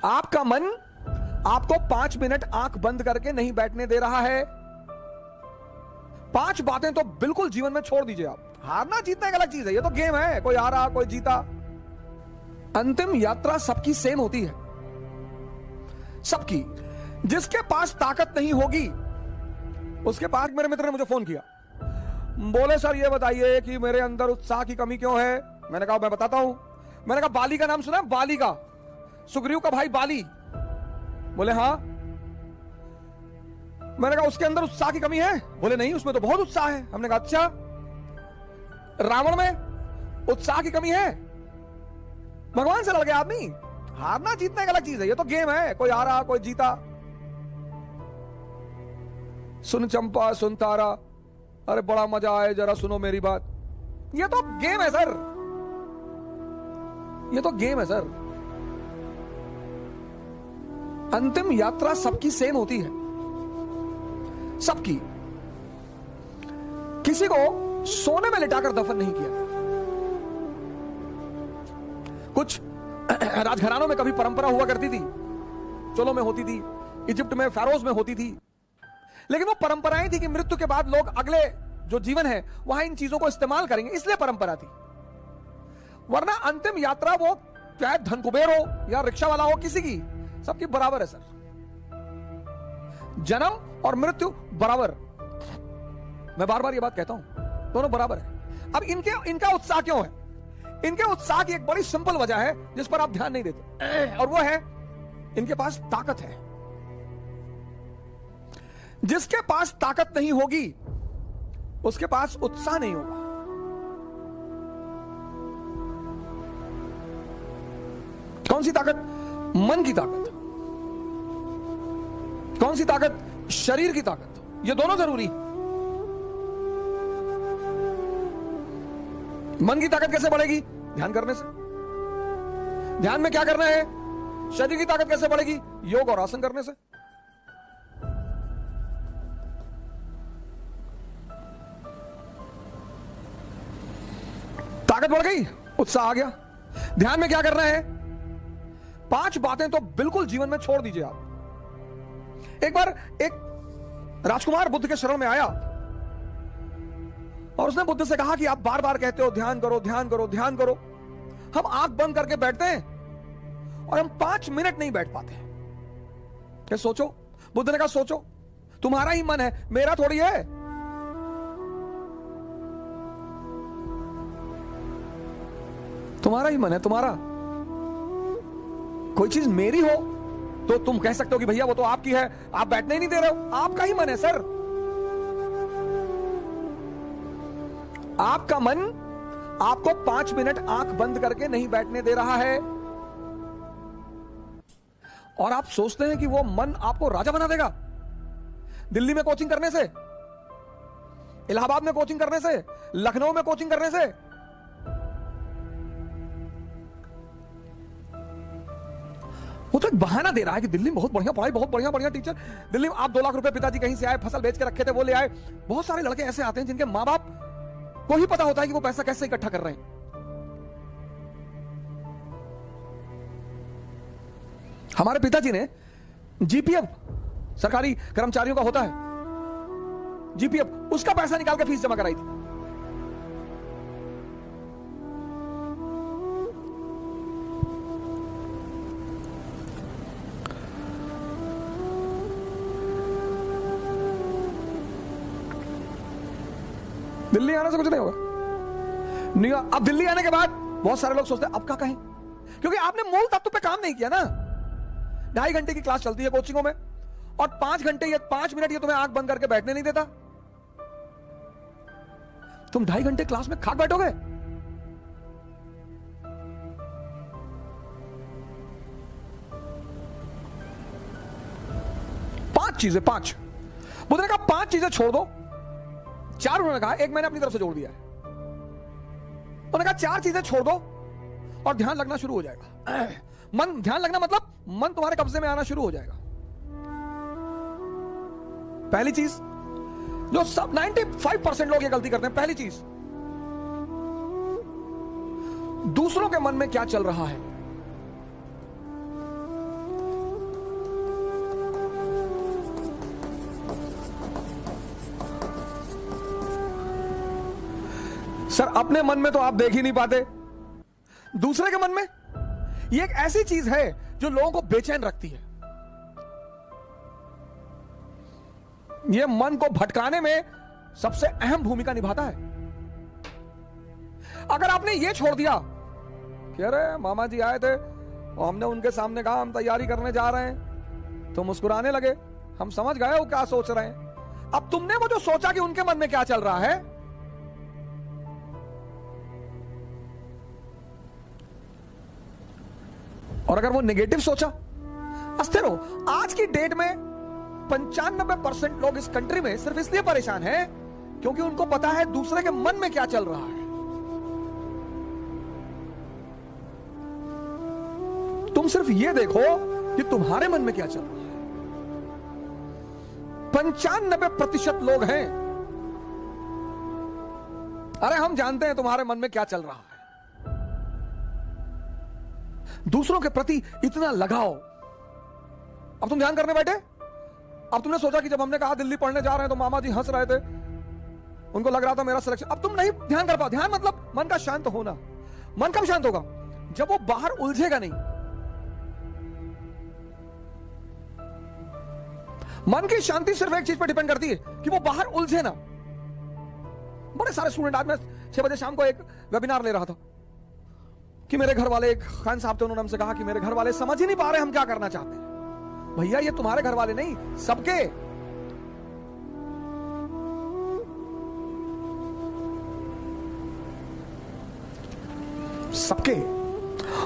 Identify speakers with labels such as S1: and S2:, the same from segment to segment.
S1: आपका मन आपको 5 मिनट आंख बंद करके नहीं बैठने दे रहा है। 5 बातें तो बिल्कुल जीवन में छोड़ दीजिए आप। हारना जीतना एक अलग चीज है, ये तो गेम है, कोई हारा कोई जीता। अंतिम यात्रा सबकी सेम होती है, सबकी। जिसके पास ताकत नहीं होगी उसके पास। मेरे मित्र ने मुझे फोन किया, बोले सर ये बताइए कि मेरे अंदर उत्साह की कमी क्यों है। मैंने कहा मैं बताता हूं। मैंने कहा बाली का नाम सुना? बाली का, सुग्रीव का भाई बाली। बोले हाँ। मैंने कहा उसके अंदर उत्साह की कमी है? बोले नहीं, उसमें तो बहुत उत्साह है। हमने कहा अच्छा, रावण में उत्साह की कमी है? भगवान से लड़ गया आदमी। हारना जीतना एक अलग चीज है, ये तो गेम है, कोई हारा कोई जीता। सुन चंपा सुन तारा, अरे बड़ा मजा आए, जरा सुनो मेरी बात। ये तो गेम है सर, ये तो गेम है सर। अंतिम यात्रा सबकी सेम होती है, सबकी। किसी को सोने में लिटाकर दफन नहीं किया। कुछ राजघरानों में कभी परंपरा हुआ करती थी, चोलों में होती थी, इजिप्ट में फेरोज में होती थी, लेकिन वो परंपराएं थी कि मृत्यु के बाद लोग अगले जो जीवन है वहां इन चीजों को इस्तेमाल करेंगे, इसलिए परंपरा थी। वरना अंतिम यात्रा वो चाहे धन कुबेर हो या रिक्शा वाला हो, किसी की, सबकी बराबर है सर। जन्म और मृत्यु बराबर। मैं बार बार ये बात कहता हूं, दोनों बराबर है। अब इनका उत्साह क्यों है? इनके उत्साह की एक बड़ी सिंपल वजह है जिस पर आप ध्यान नहीं देते, और वो है इनके पास ताकत है। जिसके पास ताकत नहीं होगी उसके पास उत्साह नहीं होगा। कौन सी ताकत? मन की ताकत। कौन सी ताकत? शरीर की ताकत। ये दोनों जरूरी। मन की ताकत कैसे बढ़ेगी? ध्यान करने से। ध्यान में क्या करना है? शरीर की ताकत कैसे बढ़ेगी? योग और आसन करने से। ताकत बढ़ गई, उत्साह आ गया। ध्यान में क्या करना है? 5 बातें तो बिल्कुल जीवन में छोड़ दीजिए आप। एक बार एक राजकुमार बुद्ध के शरण में आया और उसने बुद्ध से कहा कि आप बार बार कहते हो ध्यान करो ध्यान करो ध्यान करो, हम आंख बंद करके बैठते हैं और हम 5 मिनट नहीं बैठ पाते। क्या सोचो? बुद्ध ने कहा सोचो, तुम्हारा ही मन है, मेरा थोड़ी है। तुम्हारा ही मन है, तुम्हारा। कोई चीज मेरी हो तो तुम कह सकते हो कि भैया वो तो आपकी है, आप बैठने ही नहीं दे रहे हो। आपका ही मन है सर। आपका मन आपको 5 मिनट आंख बंद करके नहीं बैठने दे रहा है, और आप सोचते हैं कि वो मन आपको राजा बना देगा। दिल्ली में कोचिंग करने से, इलाहाबाद में कोचिंग करने से, लखनऊ में कोचिंग करने से, वो तो एक बहाना दे रहा है कि दिल्ली में बहुत बढ़िया पढ़ाई, बहुत बढ़िया बढ़िया टीचर। दिल्ली में आप 2 लाख रुपए पिताजी कहीं से आए, फसल बेच के रखे थे, वो ले आए। बहुत सारे लड़के ऐसे आते हैं जिनके मां बाप को ही पता होता है कि वो पैसा कैसे इकट्ठा कर रहे हैं। हमारे पिताजी ने जीपीएफ, सरकारी कर्मचारियों का होता है जीपीएफ, उसका पैसा निकाल के फीस जमा कराई थी। दिल्ली आने से कुछ नहीं होगा। नहीं, अब दिल्ली आने के बाद बहुत सारे लोग सोचते हैं अब क्या कहें, क्योंकि आपने मूल तत्व पे काम नहीं किया ना। 2.5 घंटे की क्लास चलती है कोचिंगों में, और 5 घंटे या 5 मिनट ये तुम्हें आंख बंद करके बैठने नहीं देता। तुम 2.5 घंटे क्लास में खाक बैठोगे? पांच चीजें, 5 बुद्ध ने कहा 5 चीजें छोड़ दो। 4 उन्होंने कहा, एक मैंने अपनी तरफ से जोड़ दिया है। उन्होंने कहा 4 चीजें छोड़ दो और ध्यान लगना शुरू हो जाएगा। मन, ध्यान लगना मतलब मन तुम्हारे कब्जे में आना शुरू हो जाएगा। पहली चीज जो सब 95% लोग ये गलती करते हैं, पहली चीज, दूसरों के मन में क्या चल रहा है। सर अपने मन में तो आप देख ही नहीं पाते, दूसरे के मन में। ये एक ऐसी चीज है जो लोगों को बेचैन रखती है। यह मन को भटकाने में सबसे अहम भूमिका निभाता है। अगर आपने यह छोड़ दिया कि अरे मामा जी आए थे और हमने उनके सामने कहा हम तैयारी करने जा रहे हैं, तो मुस्कुराने लगे, हम समझ गए वो क्या सोच रहे हैं। अब तुमने वो जो सोचा कि उनके मन में क्या चल रहा है, और अगर वो नेगेटिव सोचा, हंसते रहो। आज की डेट में 95% लोग इस कंट्री में सिर्फ इसलिए परेशान हैं क्योंकि उनको पता है दूसरे के मन में क्या चल रहा है। तुम सिर्फ ये देखो कि तुम्हारे मन में क्या चल रहा है। 95% लोग हैं, अरे हम जानते हैं तुम्हारे मन में क्या चल रहा है। दूसरों के प्रति इतना लगाओ। अब तुम ध्यान करने बैठे, अब तुमने सोचा कि जब हमने कहा दिल्ली पढ़ने जा रहे हैं तो मामा जी हंस रहे थे, उनको लग रहा था मेरा सिलेक्शन। अब तुम नहीं ध्यान कर पाओ। ध्यान मतलब मन का शांत होना। मन कब शांत होगा? जब वो बाहर उलझेगा नहीं। मन की शांति सिर्फ एक चीज पर डिपेंड करती है कि वो बाहर उलझे ना। बड़े सारे स्टूडेंट, आज मैं 6 बजे शाम को एक वेबिनार ले रहा था कि मेरे घर वाले, एक खान साहब थे, उन्होंने हमसे कहा कि मेरे घर वाले समझ ही नहीं पा रहे हम क्या करना चाहते हैं। भैया ये तुम्हारे घर वाले नहीं, सबके। सबके।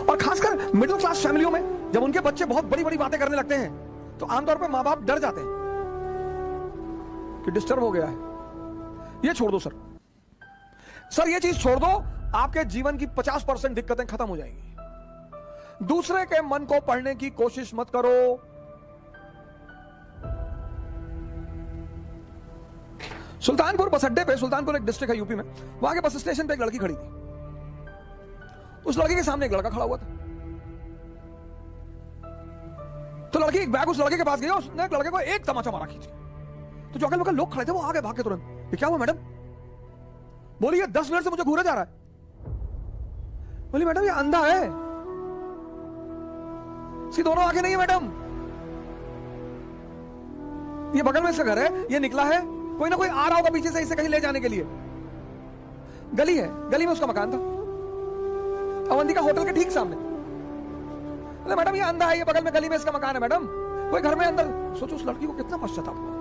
S1: और खासकर मिडिल क्लास फैमिलियों में जब उनके बच्चे बहुत बड़ी बड़ी बातें करने लगते हैं तो आमतौर पर मां बाप डर जाते हैं कि डिस्टर्ब हो गया है। ये छोड़ दो सर, सर ये चीज छोड़ दो, आपके जीवन की 50% दिक्कतें खत्म हो जाएंगी। दूसरे के मन को पढ़ने की कोशिश मत करो। सुल्तानपुर बस अड्डे पे, सुल्तानपुर एक डिस्ट्रिक्ट है यूपी में, वहां के बस स्टेशन पे एक लड़की खड़ी थी। उस लड़की के सामने एक लड़का खड़ा हुआ था। तो लड़की एक बैग उस लड़के के पास गई और उसने लड़के को एक तमाचा मारा खींच के। तो जो अगल बगल लोग खड़े थे वो आगे भाग के तुरंत, ये क्या हुआ मैडम? बोली ये 10 मिनट से मुझे घूरा जा रहा है। बोली मैडम ये अंधा है, इसकी दोनों आंखें नहीं है मैडम। ये बगल में इसका घर है, ये निकला है, कोई ना कोई आ रहा होगा पीछे से इसे कहीं ले जाने के लिए। गली है, गली में उसका मकान था, अवंतिका होटल के ठीक सामने। अरे मैडम ये अंधा है, ये बगल में गली में इसका मकान है मैडम, कोई घर में अंदर। सोचो उस लड़की को कितना पश्चाताप हुआ।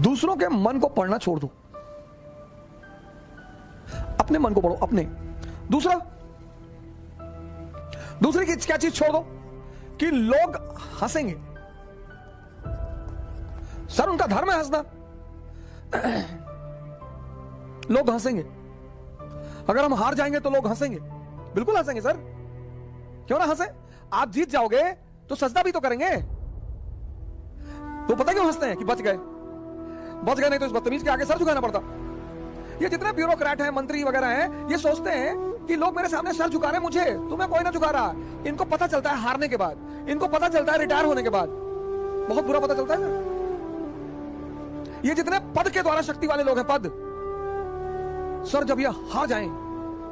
S1: दूसरों के मन को पढ़ना छोड़ दो, अपने मन को पढ़ो। अपने दूसरी की क्या चीज छोड़ दो कि लोग हंसेंगे। सर उनका धर्म है हंसना, लोग हंसेंगे। अगर हम हार जाएंगे तो लोग हंसेंगे, बिल्कुल हंसेंगे सर, क्यों ना हंसे। आप जीत जाओगे तो सजदा भी तो करेंगे। तो पता क्यों हंसते हैं कि बच गए, नहीं तो इस बदतमीज के आगे सर झुकाना पड़ता। ये जितने ब्यूरोक्रेट हैं, मंत्री वगैरह हैं, ये सोचते हैं कि लोग मेरे सामने सर झुका रहे हैं, मुझे तुम्हें कोई ना झुका रहा। इनको पता चलता है हारने के बाद, इनको पता चलता है रिटायर होने के बाद, बहुत बुरा पता चलता है ना। ये जितने पद के द्वारा शक्ति वाले लोग हैं, पद, सर जब ये हार जाएं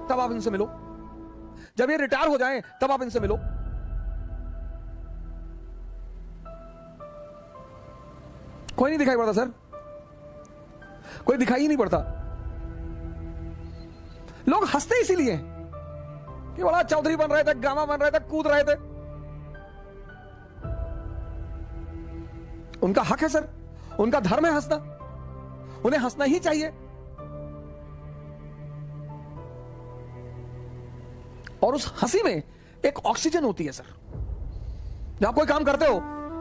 S1: तब आप इनसे मिलो, जब ये रिटायर हो जाएं तब आप इनसे मिलो। कोई नहीं दिखाई पड़ता सर, कोई दिखाई ही नहीं पड़ता। लोग हंसते इसीलिए कि बड़ा चौधरी बन रहे थे, गामा बन रहे थे, कूद रहे थे। उनका हक है सर, उनका धर्म है हंसना, उन्हें हंसना ही चाहिए। और उस हंसी में एक ऑक्सीजन होती है सर। जब आप कोई काम करते हो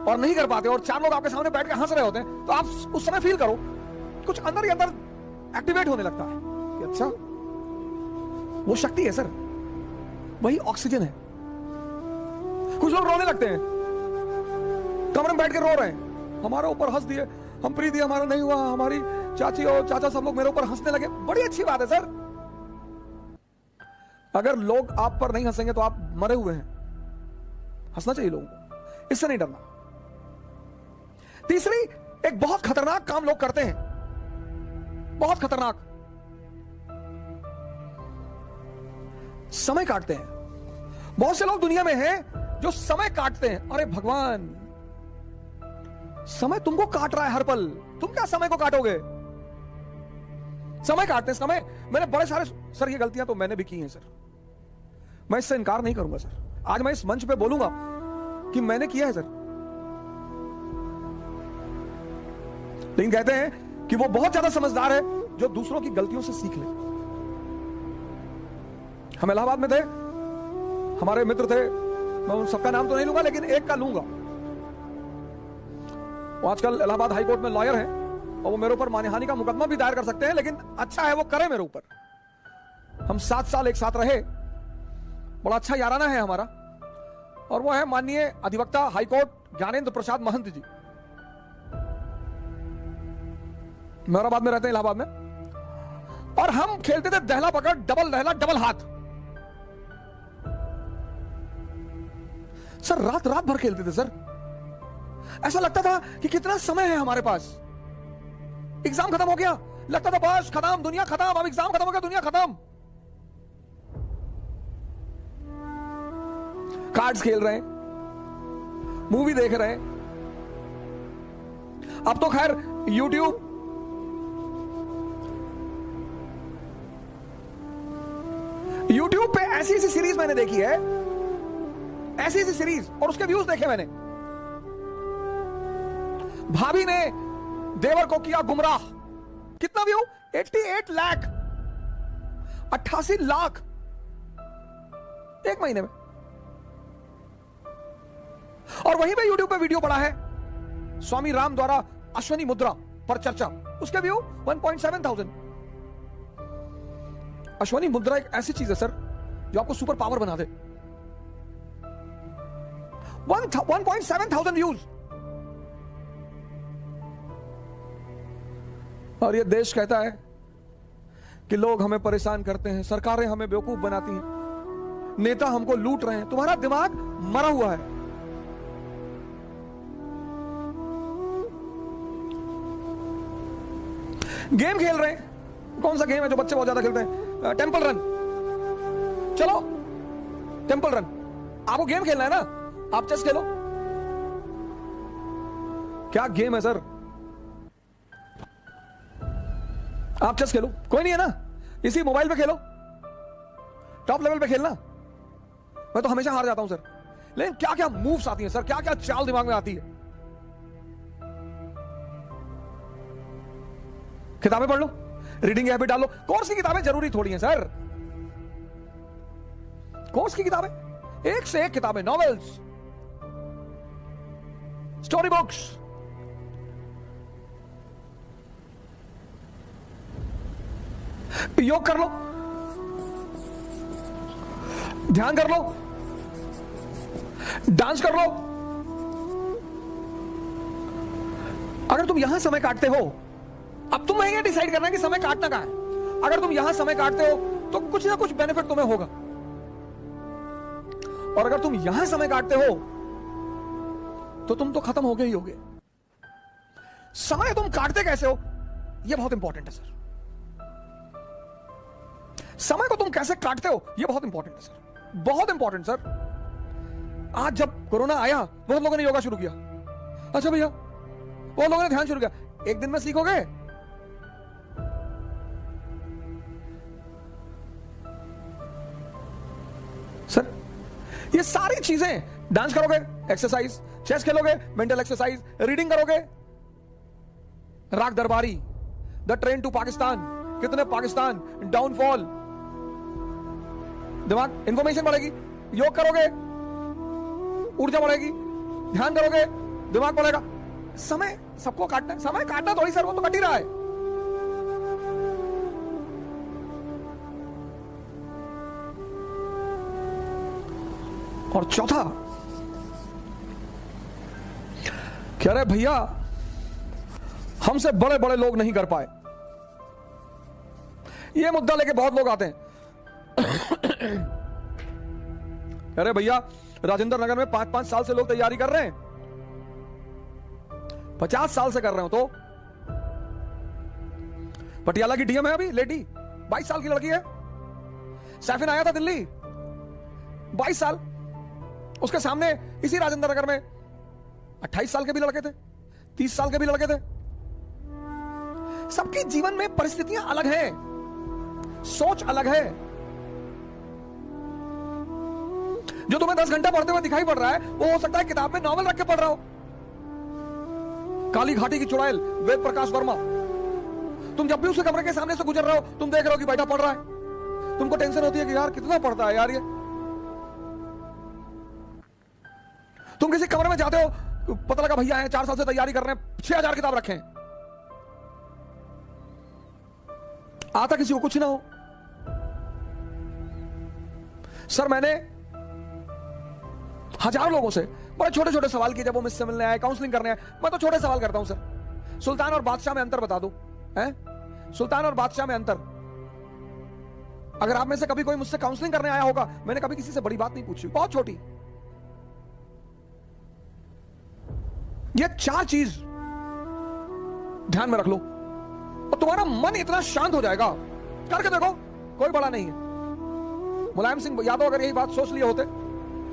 S1: और नहीं कर पाते और 4 लोग आपके सामने बैठ के हंस रहे होते हैं तो आप उस समय फील करो कुछ अंदर ही अंदर एक्टिवेट होने लगता है कि अच्छा वो शक्ति है सर, वही ऑक्सीजन है। कुछ लोग रोने लगते हैं, कमरे में बैठ के रो रहे हैं, हमारे ऊपर हंस दिए, हम प्रीति हमारा नहीं हुआ, हमारी चाची और चाचा सब लोग मेरे ऊपर हंसने लगे। बड़ी अच्छी बात है सर, अगर लोग आप पर नहीं हंसेंगे तो आप मरे हुए हैं। हंसना चाहिए लोगों को, इससे नहीं डरना। तीसरी, एक बहुत खतरनाक काम लोग करते हैं, बहुत खतरनाक, समय काटते हैं। बहुत से लोग दुनिया में हैं जो समय काटते हैं। अरे भगवान, समय तुमको काट रहा है हर पल, तुम क्या समय को काटोगे? समय काटते हैं, समय। मैंने बड़े सारे, सर ये गलतियां तो मैंने भी की हैं सर, मैं इससे इनकार नहीं करूंगा सर। आज मैं इस मंच पे बोलूंगा कि मैंने किया है सर। लेकिन कहते हैं कि वो बहुत ज्यादा समझदार है जो दूसरों की गलतियों से सीख ले। हम इलाहाबाद में थे, हमारे मित्र थे, मैं उन सबका नाम तो नहीं लूंगा लेकिन एक का लूंगा। वो आजकल इलाहाबाद हाई कोर्ट में लॉयर है और वो मेरे ऊपर मानहानि का मुकदमा भी दायर कर सकते हैं, लेकिन अच्छा है वो करे मेरे ऊपर। हम 7 साल एक साथ रहे, बड़ा अच्छा याराना है हमारा, और वो है माननीय अधिवक्ता हाईकोर्ट ज्ञानेंद्र प्रसाद महंत जी। मेहराबाद में रहते हैं, इलाहाबाद में। और हम खेलते थे दहला पकड़, डबल दहला, डबल हाथ। सर रात रात भर खेलते थे सर। ऐसा लगता था कि कितना समय है हमारे पास। एग्जाम खत्म हो गया, लगता था बस खत्म, दुनिया खत्म, अब एग्जाम खत्म हो गया, दुनिया खत्म। कार्ड्स खेल रहे हैं, मूवी देख रहे हैं। अब तो खैर यूट्यूब पे ऐसी ऐसी सीरीज मैंने देखी है, ऐसी ऐसी सीरीज, और उसके व्यूज देखे मैंने। भाभी ने देवर को किया गुमराह, कितना व्यू? 88 लाख, 88 लाख एक महीने में। और वहीं पे यूट्यूब पे वीडियो पड़ा है स्वामी राम द्वारा अश्वनी मुद्रा पर चर्चा, उसके व्यू 1.7,000। अश्वनी मुद्रा एक ऐसी चीज है सर जो आपको सुपर पावर बना दे। 1.7,000 व्यूज। और ये देश कहता है कि लोग हमें परेशान करते हैं, सरकारें हमें बेवकूफ बनाती हैं, नेता हमको लूट रहे हैं। तुम्हारा दिमाग मरा हुआ है। गेम खेल रहे हैं, कौन सा गेम है जो बच्चे बहुत ज्यादा खेलते हैं? Temple run. चलो टेंपल रन, आपको गेम खेलना है ना, आप चेस खेलो। क्या गेम है सर? आप चेस खेलो, कोई नहीं है ना, इसी मोबाइल पे खेलो, टॉप लेवल पे खेलना। मैं तो हमेशा हार जाता हूं सर। लेकिन क्या क्या मूव्स आती हैं सर, क्या क्या चाल दिमाग में आती है। किताबें पढ़ लो, रीडिंग हैबिट डालो। कोर्स की किताबें जरूरी थोड़ी हैं सर। कोर्स की किताबें, एक से एक किताबें, नॉवेल्स, स्टोरी बुक्स। योग कर लो, ध्यान कर लो, डांस कर लो। अगर तुम यहां समय काटते हो, अब तुम ये डिसाइड करना है कि समय काटना कहां है। अगर तुम यहां समय काटते हो तो कुछ ना कुछ बेनिफिट तुम्हें होगा, और अगर तुम यहां समय काटते हो तो तुम तो खत्म हो गए ही होगे। समय तुम काटते कैसे हो, यह बहुत इंपॉर्टेंट है सर। समय को तुम कैसे काटते हो, यह बहुत इंपॉर्टेंट है सर, बहुत इंपॉर्टेंट सर। आज जब कोरोना आया, बहुत लोगों ने योगा शुरू किया। अच्छा भैया, बहुत लोगों ने ध्यान शुरू किया। एक दिन में सीखोगे? सर ये सारी चीजें, डांस करोगे एक्सरसाइज, चेस खेलोगे मेंटल एक्सरसाइज, रीडिंग करोगे, राग दरबारी, द ट्रेन टू पाकिस्तान, कितने पाकिस्तान, डाउनफॉल, दिमाग इंफॉर्मेशन बढ़ेगी। योग करोगे, ऊर्जा बढ़ेगी। ध्यान करोगे, दिमाग बढ़ेगा। समय सबको काटना है, समय काटना थोड़ी सर, वो तो कट ही रहा है। और चौथा, कह रहे भैया हमसे बड़े बड़े लोग नहीं कर पाए। ये मुद्दा लेके बहुत लोग आते हैं। अरे भैया राजेंद्र नगर में 5-5 साल से लोग तैयारी कर रहे हैं, 50 साल से कर रहे हो तो पटियाला की डीएम है अभी लेडी, 22 साल की लड़की है। सैफिन आया था दिल्ली, 22 साल। उसके सामने इसी राजेंद्र नगर में 28 साल के भी लड़के थे, 30 साल के भी लड़के थे। सबके जीवन में परिस्थितियां अलग हैं, सोच अलग है। जो तुम्हें 10 घंटा पढ़ते हुए दिखाई पड़ रहा है, वो हो सकता है किताब में नॉवल रख के पढ़ रहा हो। काली घाटी की चुड़ैल वेद प्रकाश वर्मा, तुम जब भी उसके कमरे के सामने से गुजर रहे हो, तुम देख रहे हो कि बैठा पढ़ रहा है। तुमको टेंशन होती है कि यार कितना पढ़ता है यार ये। तुम किसी कमरे में जाते हो, पता लगा भैया है 4 साल से तैयारी कर रहे हैं, 6000 किताब रखे हैं। आता किसी को कुछ ना हो। सर मैंने हजारों लोगों से बड़े छोटे छोटे सवाल किए जब वो मुझसे मिलने आए, काउंसलिंग करने आए। मैं तो छोटे सवाल करता हूं सर, सुल्तान और बादशाह में अंतर बता दो, हैं? सुल्तान और बादशाह में अंतर। अगर आप में से कभी कोई मुझसे काउंसलिंग करने आया होगा, मैंने कभी किसी से बड़ी बात नहीं पूछी, बहुत छोटी। ये 4 चीज ध्यान में रख लो और तुम्हारा मन इतना शांत हो जाएगा। करके देखो, कोई बड़ा नहीं है। मुलायम सिंह यादव अगर यही बात सोच लिए होते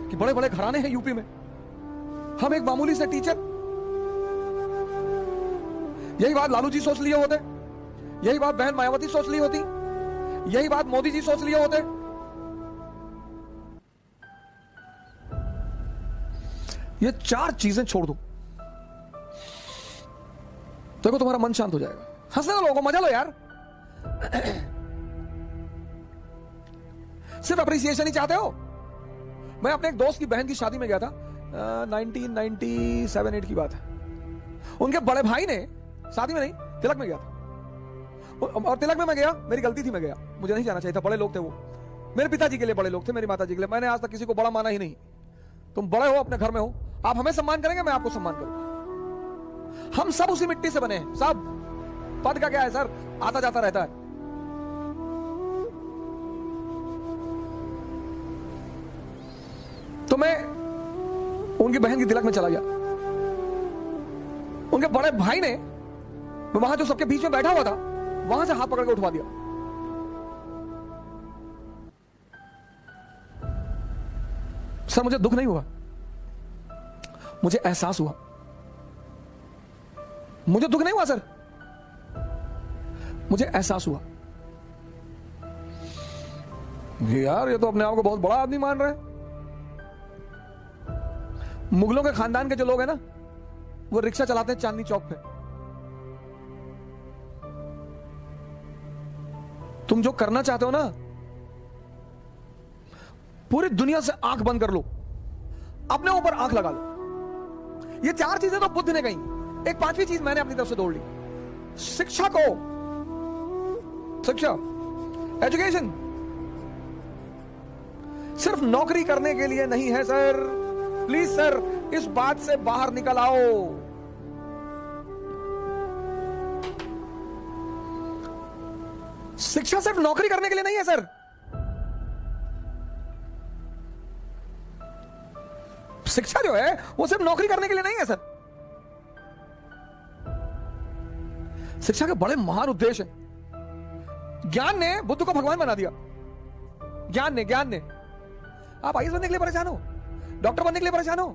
S1: कि बड़े बड़े घराने हैं यूपी में, हम एक मामूली से टीचर, यही बात लालू जी सोच लिए होते, यही बात बहन मायावती सोच ली होती, यही बात मोदी जी सोच लिए होते। ये 4 चीजें छोड़ दो, देखो तुम्हारा मन शांत हो जाएगा। हंसने दो लोगों को, मजा लो यार। सिर्फ अप्रिसिएशन ही चाहते हो। मैं अपने एक दोस्त की बहन की शादी में गया था, 1997-8 की बात है। उनके बड़े भाई ने, शादी में नहीं, तिलक में गया था। और तिलक में मैं गया, मेरी गलती थी, मैं गया, मुझे नहीं जाना चाहिए था। बड़े लोग थे वो, मेरे पिताजी के लिए बड़े लोग थे, मेरी माताजी के लिए। मैंने आज तक किसी को बड़ा माना ही नहीं। तुम बड़े हो, अपने घर में हो, आप हमें सम्मान करेंगे, मैं आपको सम्मान करूंगा। हम सब उसी मिट्टी से बने हैं, सब। पद का क्या है सर, आता जाता रहता है। तो मैं उनकी बहन की तिलक में चला गया। उनके बड़े भाई ने वहां जो सबके बीच में बैठा हुआ था, वहां से हाथ पकड़ के उठवा दिया। सर मुझे दुख नहीं हुआ, मुझे एहसास हुआ। मुझे दुख नहीं हुआ सर, मुझे एहसास हुआ यार ये तो अपने आप को बहुत बड़ा आदमी मान रहे हैं। मुगलों के खानदान के जो लोग हैं ना, वो रिक्शा चलाते हैं चांदनी चौक पे। तुम जो करना चाहते हो ना, पूरी दुनिया से आंख बंद कर लो, अपने ऊपर आंख लगा लो। ये 4 चीजें तो बुद्ध ने कही, एक 5वीं चीज मैंने अपनी तरफ से जोड़ ली। शिक्षा को, शिक्षा, एजुकेशन सिर्फ नौकरी करने के लिए नहीं है सर। प्लीज सर, इस बात से बाहर निकल आओ। शिक्षा सिर्फ नौकरी करने के लिए नहीं है सर। शिक्षा जो है वो सिर्फ नौकरी करने के लिए नहीं है सर। शिक्षा के बड़े महान उद्देश्य हैं। ज्ञान ने बुद्ध को भगवान बना दिया। ज्ञान ने आप आईएएस बनने के लिए परेशान हो, डॉक्टर बनने के लिए परेशान हो,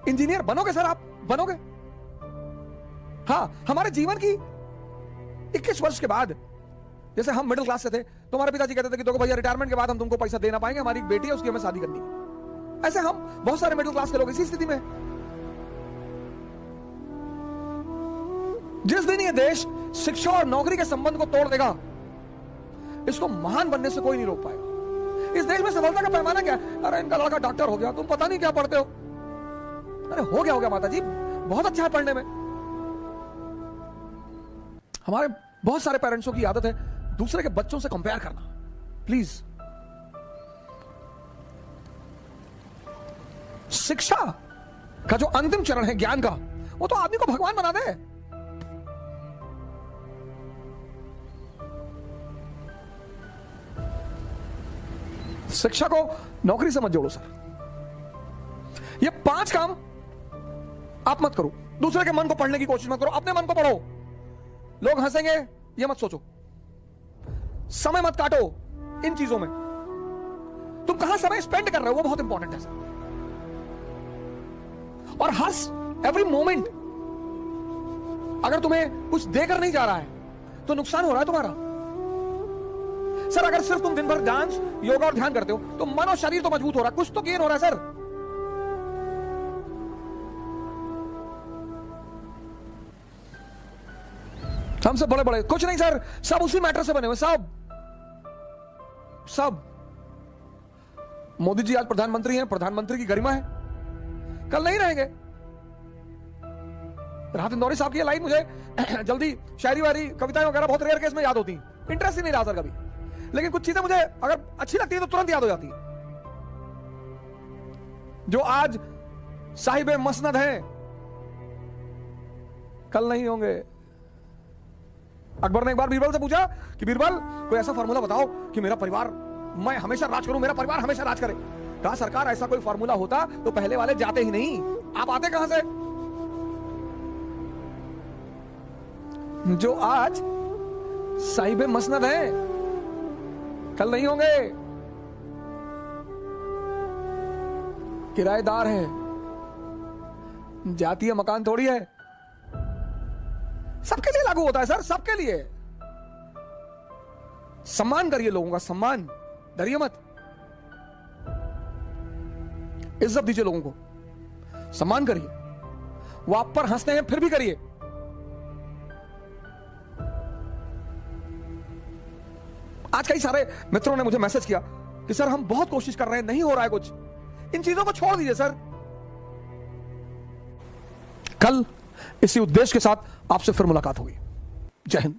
S1: इंजीनियर बनोगे सर, आप बनोगे। हाँ, हमारे जीवन की 21 वर्ष के बाद, जैसे हम मिडिल क्लास से थे, तो हमारे पिताजी कहते थे कि देखो भैया रिटायरमेंट के बाद हम तुमको पैसा देना पाएंगे, हमारी एक बेटी है उसकी हमें शादी करनी है। ऐसे हम बहुत सारे मिडिल क्लास के लोग इसी स्थिति में। जिस दिन ये देश शिक्षा और नौकरी के संबंध को तोड़ देगा, इसको महान बनने से कोई नहीं रोक पाएगा। इस देश में सफलता का पैमाना क्या है? अरे इनका लड़का डॉक्टर हो गया, तुम पता नहीं क्या पढ़ते हो। अरे हो गया माता जी, बहुत अच्छा है पढ़ने में। हमारे बहुत सारे पेरेंट्सों की आदत है दूसरे के बच्चों से कंपेयर करना। प्लीज, शिक्षा का जो अंतिम चरण है ज्ञान का, वो तो आदमी को भगवान बना दे। शिक्षा को नौकरी से मत जोड़ो सर। ये 5 काम आप मत करो, दूसरे के मन को पढ़ने की कोशिश मत करो, अपने मन को पढ़ो। लोग हंसेंगे ये मत सोचो, समय मत काटो इन चीजों में। तुम कहां समय स्पेंड कर रहे हो वो बहुत इंपॉर्टेंट है। और हर एवरी मोमेंट अगर तुम्हें कुछ देकर नहीं जा रहा है तो नुकसान हो रहा है तुम्हारा। सर अगर सिर्फ तुम दिन भर डांस, योगा और ध्यान करते हो तो मन और शरीर तो मजबूत हो रहा है, कुछ तो गेन हो रहा है सर। हम सब बड़े बड़े कुछ नहीं सर, सब उसी मैटर से बने हुए, सब। मोदी जी आज प्रधानमंत्री हैं, प्रधानमंत्री की गरिमा है, कल नहीं रहेंगे। राहत इंदौरी साहब की लाइन मुझे जल्दी शायरी वारी कविताएं वगैरह बहुत रेयर केस में याद होती, इंटरेस्ट ही नहीं रहा सर कभी, लेकिन कुछ चीजें मुझे अगर अच्छी लगती है तो तुरंत याद हो जाती है। जो आज साहिबे मसनद हैं कल नहीं होंगे। अकबर ने एक बार बीरबल से पूछा कि बीरबल कोई ऐसा फार्मूला बताओ कि मेरा परिवार, मैं हमेशा राज करूं, मेरा परिवार हमेशा राज करे। कहा सरकार ऐसा कोई फार्मूला होता तो पहले वाले जाते ही नहीं, आप आते कहां से? जो आज साहिबे मसनद हैं कल नहीं होंगे, किराएदार है, जातीय मकान थोड़ी है, सबके लिए लागू होता है सर, सबके लिए। सम्मान करिए लोगों का, सम्मान डरिए मत, इज्जत दीजिए लोगों को, सम्मान करिए। वो आप पर हंसते हैं फिर भी करिए। आज कई सारे मित्रों ने मुझे मैसेज किया कि सर हम बहुत कोशिश कर रहे हैं, नहीं हो रहा है कुछ। इन चीजों को छोड़ दीजिए सर। कल इसी उद्देश्य के साथ आपसे फिर मुलाकात होगी। जय हिंद।